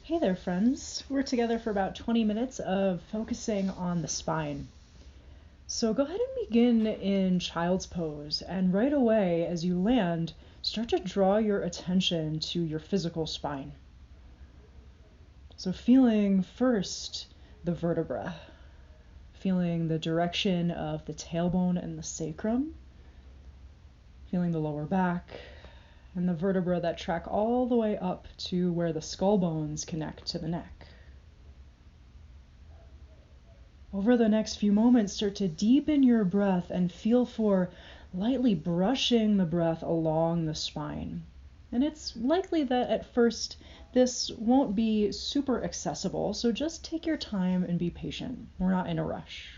Hey there, friends. We're together for about 20 minutes of focusing on the spine. So go ahead and begin in child's pose, and right away as you land, start to draw your attention to your physical spine. So feeling first the vertebra, feeling the direction of the tailbone and the sacrum, feeling the lower back, and the vertebrae that track all the way up to where the skull bones connect to the neck. Over the next few moments, start to deepen your breath and feel for lightly brushing the breath along the spine. And it's likely that at first this won't be super accessible, so just take your time and be patient. We're not in a rush.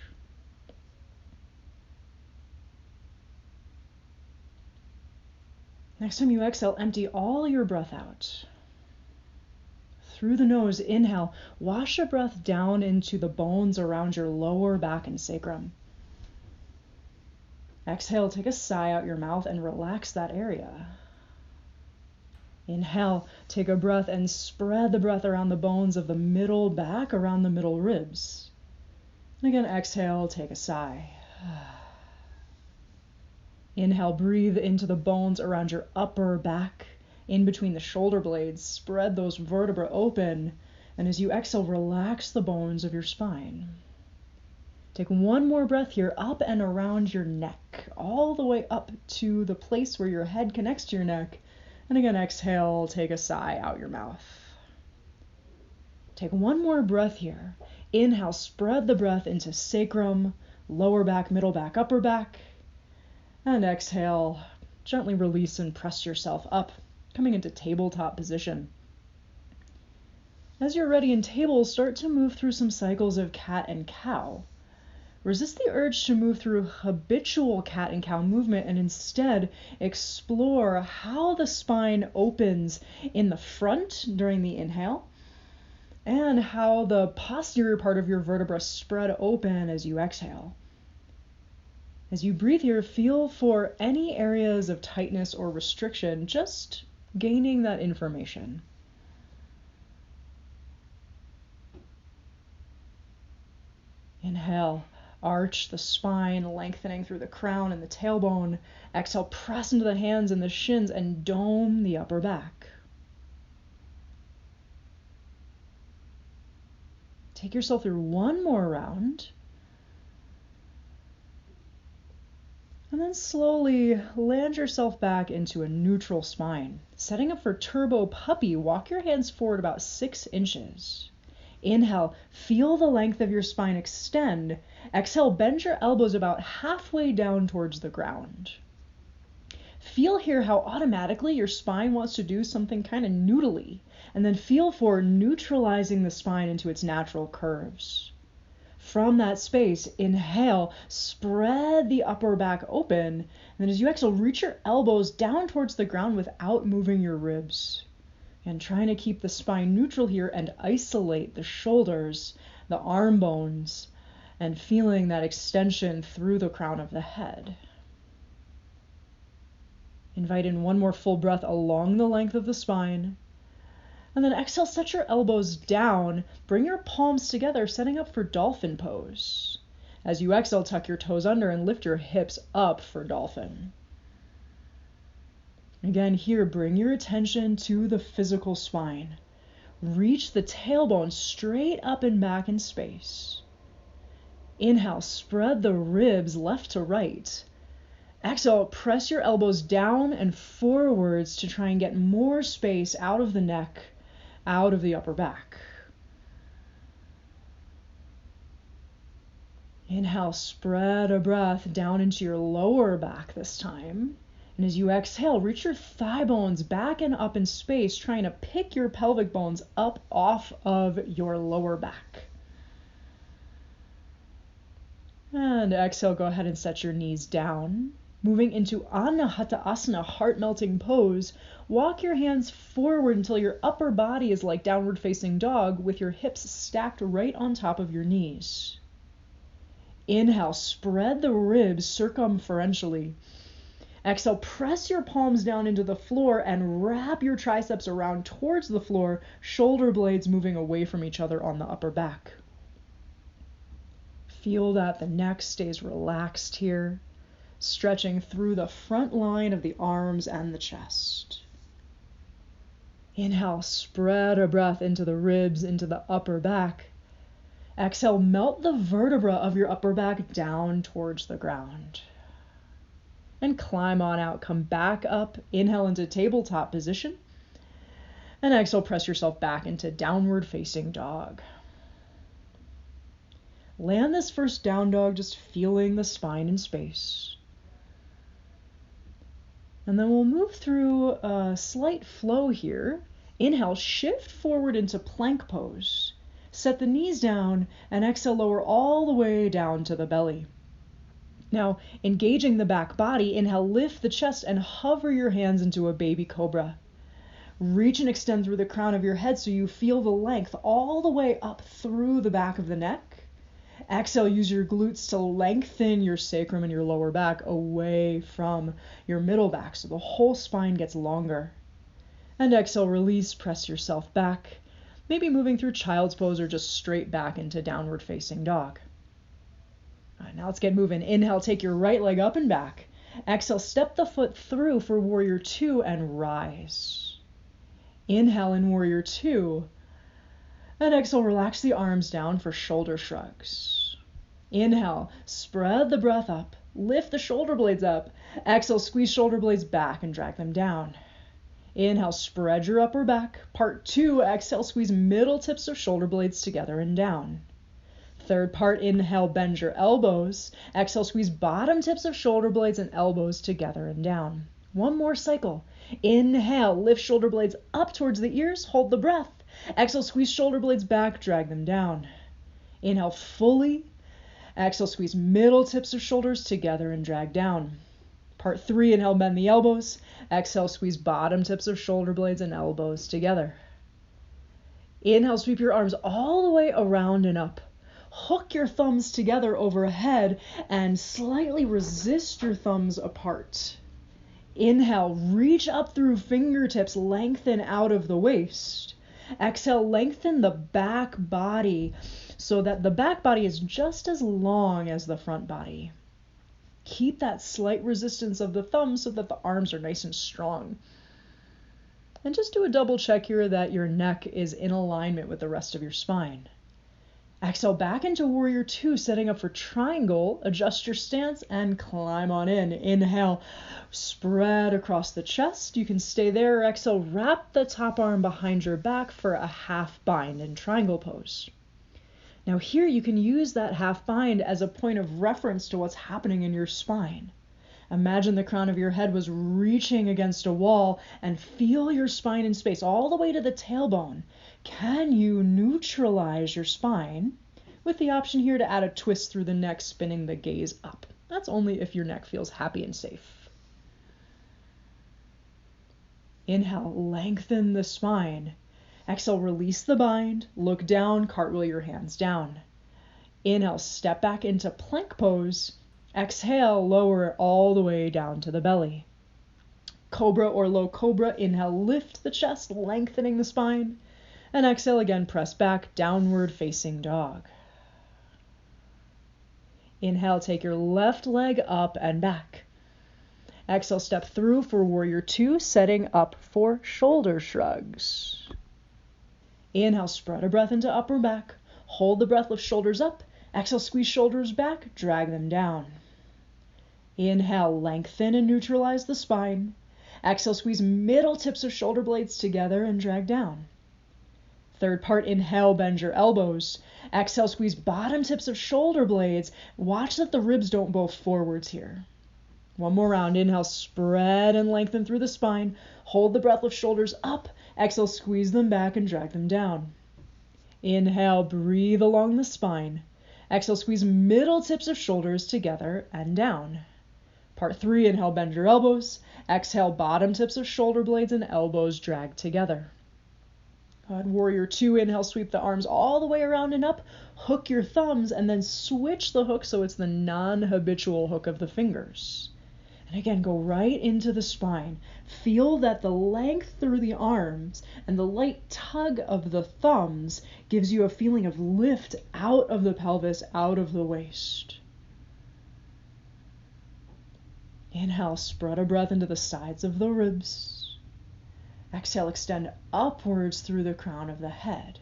Next time you exhale, empty all your breath out. Through the nose, inhale, wash your breath down into the bones around your lower back and sacrum. Exhale, take a sigh out your mouth and relax that area. Inhale, take a breath and spread the breath around the bones of the middle back, around the middle ribs. And again, exhale, take a sigh. Inhale, breathe into the bones around your upper back, in between the shoulder blades. Spread those vertebrae open, and as you exhale, relax the bones of your spine. Take one more breath here, up and around your neck, all the way up to the place where your head connects to your neck. And again, exhale, take a sigh out your mouth. Take one more breath here. Inhale, spread the breath into sacrum, lower back, middle back, upper back. And exhale, gently release and press yourself up, coming into tabletop position. As you're ready in table, start to move through some cycles of cat and cow. Resist the urge to move through habitual cat and cow movement and instead explore how the spine opens in the front during the inhale and how the posterior part of your vertebra spread open as you exhale. As you breathe here, feel for any areas of tightness or restriction, just gaining that information. Inhale, arch the spine, lengthening through the crown and the tailbone. Exhale, press into the hands and the shins and dome the upper back. Take yourself through one more round. And then slowly land yourself back into a neutral spine. Setting up for turbo puppy, walk your hands forward about 6 inches. Inhale, feel the length of your spine extend. Exhale, bend your elbows about halfway down towards the ground. Feel here how automatically your spine wants to do something kind of noodly, and then feel for neutralizing the spine into its natural curves. From that space, inhale, spread the upper back open, and then as you exhale, reach your elbows down towards the ground without moving your ribs. And trying to keep the spine neutral here and isolate the shoulders, the arm bones, and feeling that extension through the crown of the head. Invite in one more full breath along the length of the spine. And then exhale, set your elbows down, bring your palms together, setting up for dolphin pose. As you exhale, tuck your toes under and lift your hips up for dolphin. Again, here, bring your attention to the physical spine. Reach the tailbone straight up and back in space. Inhale, spread the ribs left to right. Exhale, press your elbows down and forwards to try and get more space out of the neck, out of the upper back. Inhale, spread a breath down into your lower back this time. And as you exhale, reach your thigh bones back and up in space, trying to pick your pelvic bones up off of your lower back. And exhale, go ahead and set your knees down. Moving into Anahata Asana, heart-melting pose, walk your hands forward until your upper body is like downward facing dog with your hips stacked right on top of your knees. Inhale, spread the ribs circumferentially. Exhale, press your palms down into the floor and wrap your triceps around towards the floor, shoulder blades moving away from each other on the upper back. Feel that the neck stays relaxed here, stretching through the front line of the arms and the chest. Inhale, spread a breath into the ribs, into the upper back. Exhale, melt the vertebra of your upper back down towards the ground. And climb on out, come back up, inhale into tabletop position. And exhale, press yourself back into downward facing dog. Land this first down dog, just feeling the spine in space. And then we'll move through a slight flow here. Inhale, shift forward into plank pose. Set the knees down and exhale, lower all the way down to the belly. Now, engaging the back body, inhale, lift the chest and hover your hands into a baby cobra. Reach and extend through the crown of your head so you feel the length all the way up through the back of the neck. Exhale, use your glutes to lengthen your sacrum and your lower back away from your middle back so the whole spine gets longer. And exhale, release, press yourself back, maybe moving through child's pose or just straight back into downward facing dog. All right, now let's get moving. Inhale, take your right leg up and back. Exhale, step the foot through for warrior two and rise. Inhale in warrior two. And exhale, relax the arms down for shoulder shrugs. Inhale, spread the breath up, lift the shoulder blades up. Exhale, squeeze shoulder blades back and drag them down. Inhale, spread your upper back. Part two, exhale, squeeze middle tips of shoulder blades together and down. Third part, inhale, bend your elbows. Exhale, squeeze bottom tips of shoulder blades and elbows together and down. One more cycle. Inhale, lift shoulder blades up towards the ears, hold the breath. Exhale, squeeze shoulder blades back, drag them down. Inhale fully. Exhale, squeeze middle tips of shoulders together and drag down. Part three, inhale, bend the elbows. Exhale, squeeze bottom tips of shoulder blades and elbows together. Inhale, sweep your arms all the way around and up. Hook your thumbs together overhead and slightly resist your thumbs apart. Inhale, reach up through fingertips, lengthen out of the waist. Exhale, lengthen the back body so that the back body is just as long as the front body. Keep that slight resistance of the thumbs so that the arms are nice and strong. And just do a double check here that your neck is in alignment with the rest of your spine. Exhale back into warrior two, setting up for triangle. Adjust your stance and climb on in. Inhale, spread across the chest. You can stay there or exhale, wrap the top arm behind your back for a half bind in triangle pose. Now here you can use that half bind as a point of reference to what's happening in your spine. Imagine the crown of your head was reaching against a wall and feel your spine in space all the way to the tailbone. Can you neutralize your spine with the option here to add a twist through the neck, spinning the gaze up? That's only if your neck feels happy and safe. Inhale, lengthen the spine. Exhale, release the bind, look down, cartwheel your hands down. Inhale, step back into plank pose. Exhale, lower it all the way down to the belly. Cobra or low cobra, inhale, lift the chest, lengthening the spine. And exhale again, press back, downward facing dog. Inhale, take your left leg up and back. Exhale, step through for warrior two, setting up for shoulder shrugs. Inhale, spread a breath into upper back. Hold the breath, lift shoulders up. Exhale, squeeze shoulders back, drag them down. Inhale, lengthen and neutralize the spine. Exhale, squeeze middle tips of shoulder blades together and drag down. Third part, inhale, bend your elbows. Exhale, squeeze bottom tips of shoulder blades. Watch that the ribs don't bow forwards here. One more round. Inhale, spread and lengthen through the spine. Hold the breath, lift shoulders up. Exhale, squeeze them back and drag them down. Inhale, breathe along the spine. Exhale, squeeze middle tips of shoulders together and down. Part three, inhale, bend your elbows. Exhale, bottom tips of shoulder blades and elbows drag together. Warrior two, inhale, sweep the arms all the way around and up. Hook your thumbs and then switch the hook so it's the non-habitual hook of the fingers. And again, go right into the spine. Feel that the length through the arms and the light tug of the thumbs gives you a feeling of lift out of the pelvis, out of the waist. Inhale, spread a breath into the sides of the ribs. Exhale, extend upwards through the crown of the head.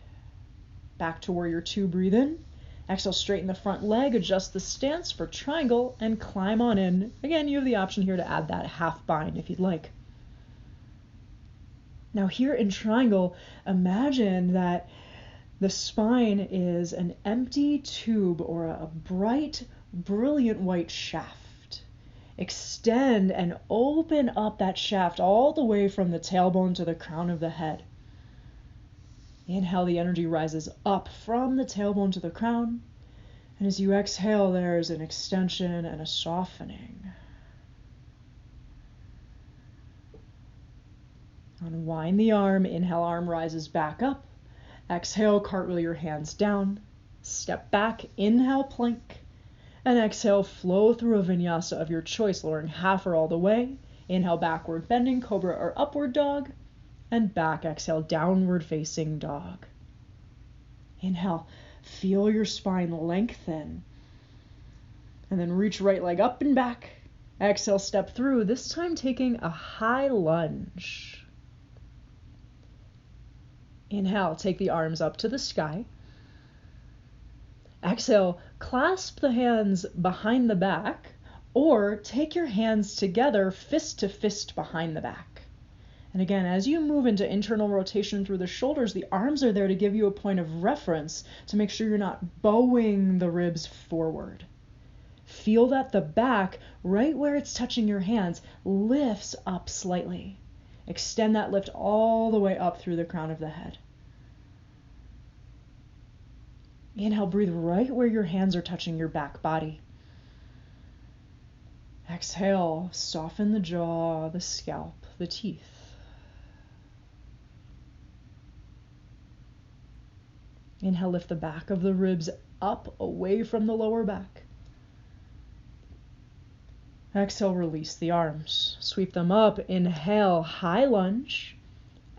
Back to warrior two, breathe in. Exhale, straighten the front leg, adjust the stance for triangle, and climb on in. Again, you have the option here to add that half bind if you'd like. Now here in triangle, imagine that the spine is an empty tube or a bright, brilliant white shaft. Extend and open up that shaft all the way from the tailbone to the crown of the head. Inhale, the energy rises up from the tailbone to the crown. And as you exhale, there's an extension and a softening. Unwind the arm. Inhale, arm rises back up. Exhale, cartwheel your hands down. Step back, inhale, plank. And exhale, flow through a vinyasa of your choice, lowering half or all the way. Inhale, backward bending, cobra or upward dog. And back, exhale, downward facing dog. Inhale, feel your spine lengthen. And then reach right leg up and back. Exhale, step through, this time taking a high lunge. Inhale, take the arms up to the sky. Exhale, clasp the hands behind the back, or take your hands together, fist to fist behind the back. And again, as you move into internal rotation through the shoulders, the arms are there to give you a point of reference to make sure you're not bowing the ribs forward. Feel that the back, right where it's touching your hands, lifts up slightly. Extend that lift all the way up through the crown of the head. Inhale, breathe right where your hands are touching your back body. Exhale, soften the jaw, the scalp, the teeth. Inhale, lift the back of the ribs up away from the lower back. Exhale, release the arms. Sweep them up. Inhale, high lunge.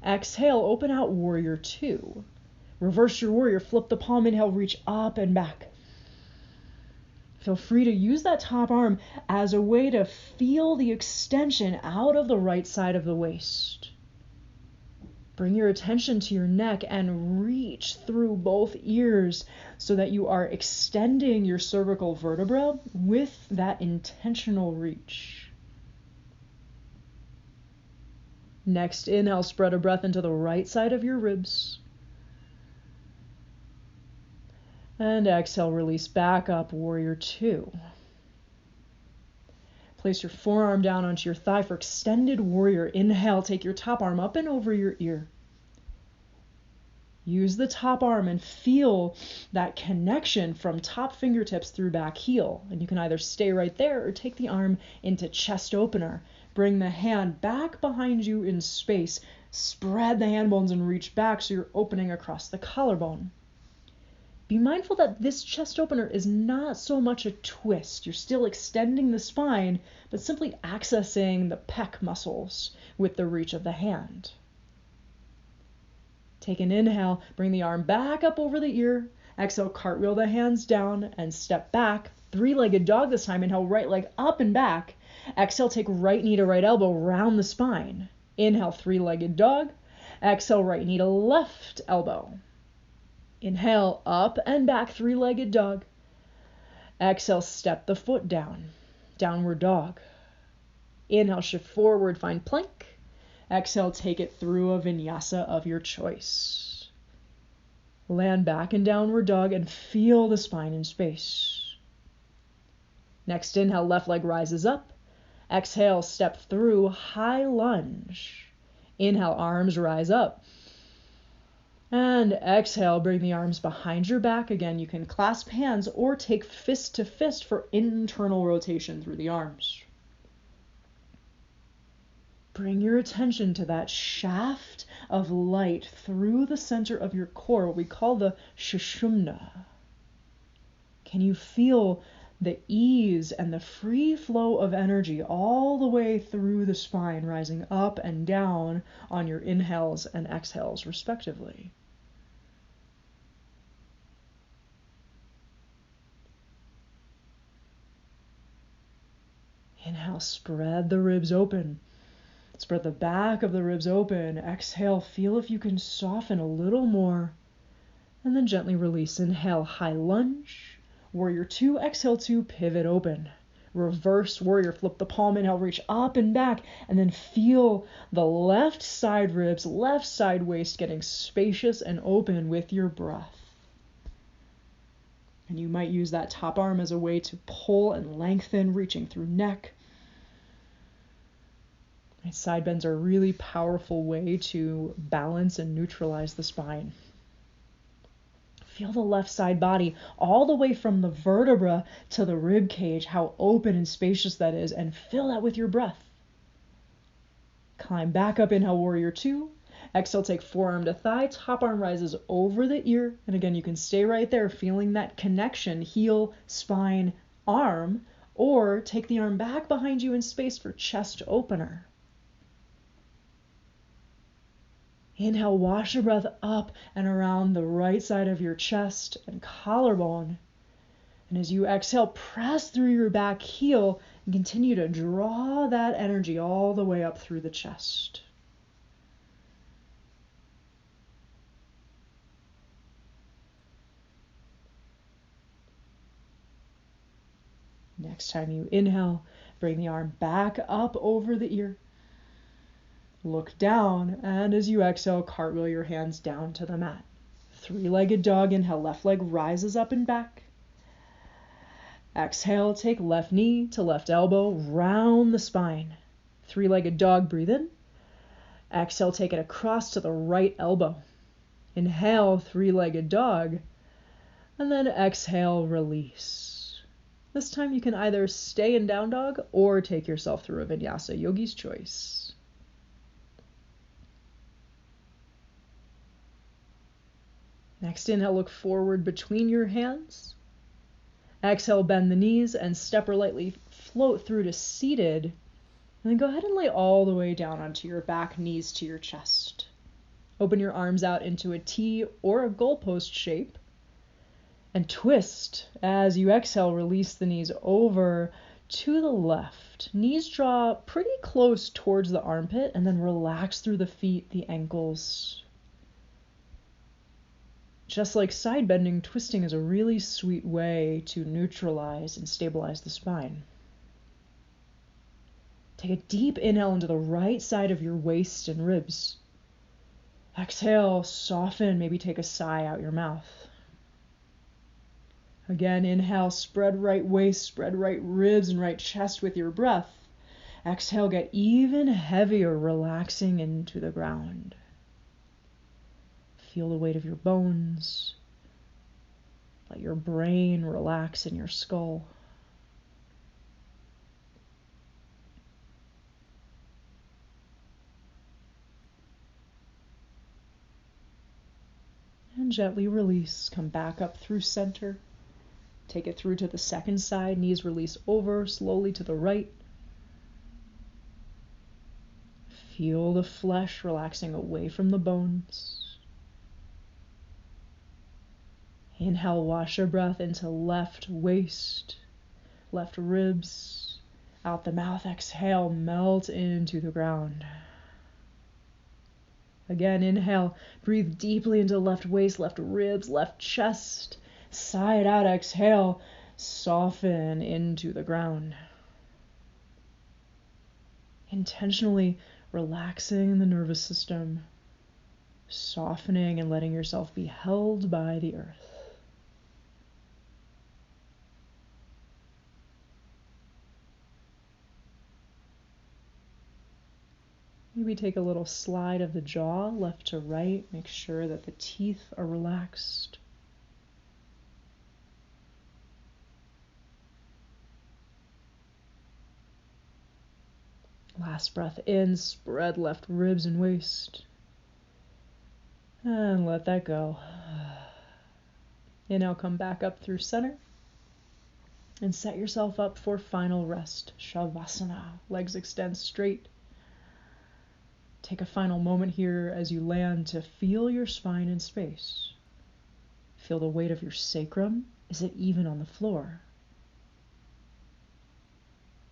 Exhale, open out warrior two. Reverse your warrior, flip the palm, inhale, reach up and back. Feel free to use that top arm as a way to feel the extension out of the right side of the waist. Bring your attention to your neck and reach through both ears so that you are extending your cervical vertebra with that intentional reach. Next, inhale, spread a breath into the right side of your ribs. And exhale, release back up, warrior two. Place your forearm down onto your thigh for extended warrior. Inhale, take your top arm up and over your ear. Use the top arm and feel that connection from top fingertips through back heel. And you can either stay right there or take the arm into chest opener. Bring the hand back behind you in space. Spread the hand bones and reach back so you're opening across the collarbone. Be mindful that this chest opener is not so much a twist. You're still extending the spine, but simply accessing the pec muscles with the reach of the hand. Take an inhale, bring the arm back up over the ear. Exhale, cartwheel the hands down and step back. Three-legged dog this time. Inhale, right leg up and back. Exhale, take right knee to right elbow, round the spine. Inhale, three-legged dog. Exhale, right knee to left elbow. Inhale, up and back, three-legged dog. Exhale, step the foot down, downward dog. Inhale, shift forward, find plank. Exhale, take it through a vinyasa of your choice. Land back in downward dog and feel the spine in space. Next inhale, left leg rises up. Exhale, step through high lunge. Inhale, arms rise up. And exhale, bring the arms behind your back. Again, you can clasp hands or take fist to fist for internal rotation through the arms. Bring your attention to that shaft of light through the center of your core, what we call the Sushumna. Can you feel The ease and the free flow of energy all the way through the spine, rising up and down on your inhales and exhales, respectively. Inhale, spread the ribs open. Spread the back of the ribs open. Exhale, feel if you can soften a little more. And then gently release. Inhale, high lunge. Warrior 2, exhale 2, pivot open. Reverse warrior, flip the palm, inhale, reach up and back. And then feel the left side ribs, left side waist getting spacious and open with your breath. And you might use that top arm as a way to pull and lengthen, reaching through neck. Side bends are a really powerful way to balance and neutralize the spine. Feel the left side body all the way from the vertebra to the rib cage, how open and spacious that is, and fill that with your breath. Climb back up, inhale, warrior 2. Exhale, take forearm to thigh, top arm rises over the ear. And again, you can stay right there, feeling that connection, heel, spine, arm, or take the arm back behind you in space for chest opener. Inhale, wash your breath up and around the right side of your chest and collarbone. And as you exhale, press through your back heel and continue to draw that energy all the way up through the chest. Next time you inhale, bring the arm back up over the ear. Look down, and as you exhale, cartwheel your hands down to the mat. Three-legged dog, inhale, left leg rises up and back. Exhale, take left knee to left elbow, round the spine. Three-legged dog, breathe in. Exhale, take it across to the right elbow. Inhale, three-legged dog, and then exhale, release. This time you can either stay in down dog or take yourself through a vinyasa, yogi's choice. Next inhale, look forward between your hands. Exhale, bend the knees and step or lightly float through to seated. And then go ahead and lay all the way down onto your back, knees to your chest. Open your arms out into a T or a goalpost shape. And twist. As you exhale, release the knees over to the left. Knees draw pretty close towards the armpit and then relax through the feet, the ankles. Just like side bending, twisting is a really sweet way to neutralize and stabilize the spine. Take a deep inhale into the right side of your waist and ribs. Exhale, soften, maybe take a sigh out your mouth. Again, inhale, spread right waist, spread right ribs and right chest with your breath. Exhale, get even heavier, relaxing into the ground. Feel the weight of your bones. Let your brain relax in your skull. And gently release. Come back up through center. Take it through to the second side. Knees release over, slowly to the right. Feel the flesh relaxing away from the bones. Inhale, wash your breath into left waist, left ribs. Out the mouth, exhale, melt into the ground. Again, inhale, breathe deeply into left waist, left ribs, left chest. Sigh it out, exhale, soften into the ground. Intentionally relaxing the nervous system, softening and letting yourself be held by the earth. Maybe take a little slide of the jaw left to right. Make sure that the teeth are relaxed. Last breath in, spread left ribs and waist. And let that go. Inhale, come back up through center. And set yourself up for final rest, Shavasana. Legs extend straight. Take a final moment here as you land to feel your spine in space. Feel the weight of your sacrum. Is it even on the floor?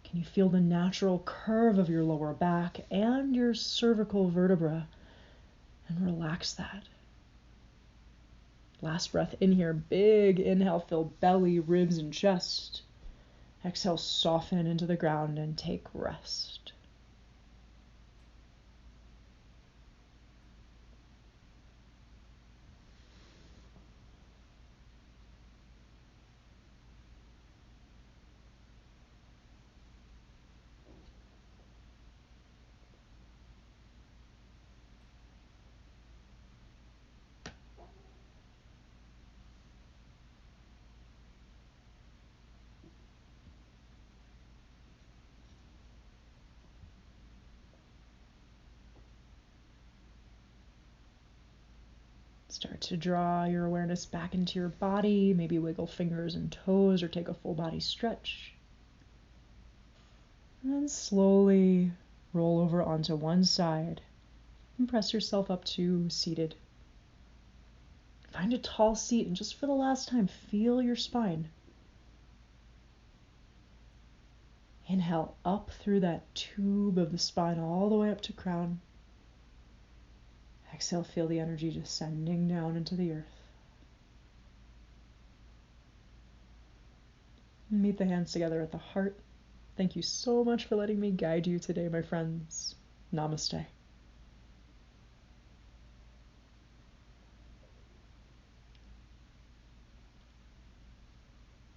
Can you feel the natural curve of your lower back and your cervical vertebra? And relax that. Last breath in here. Big inhale, fill belly, ribs, and chest. Exhale, soften into the ground and take rest. Start to draw your awareness back into your body. Maybe wiggle fingers and toes or take a full body stretch. And then slowly roll over onto one side and press yourself up to seated. Find a tall seat and just for the last time, feel your spine. Inhale up through that tube of the spine all the way up to crown. Exhale, feel the energy descending down into the earth. Meet the hands together at the heart. Thank you so much for letting me guide you today, my friends. Namaste.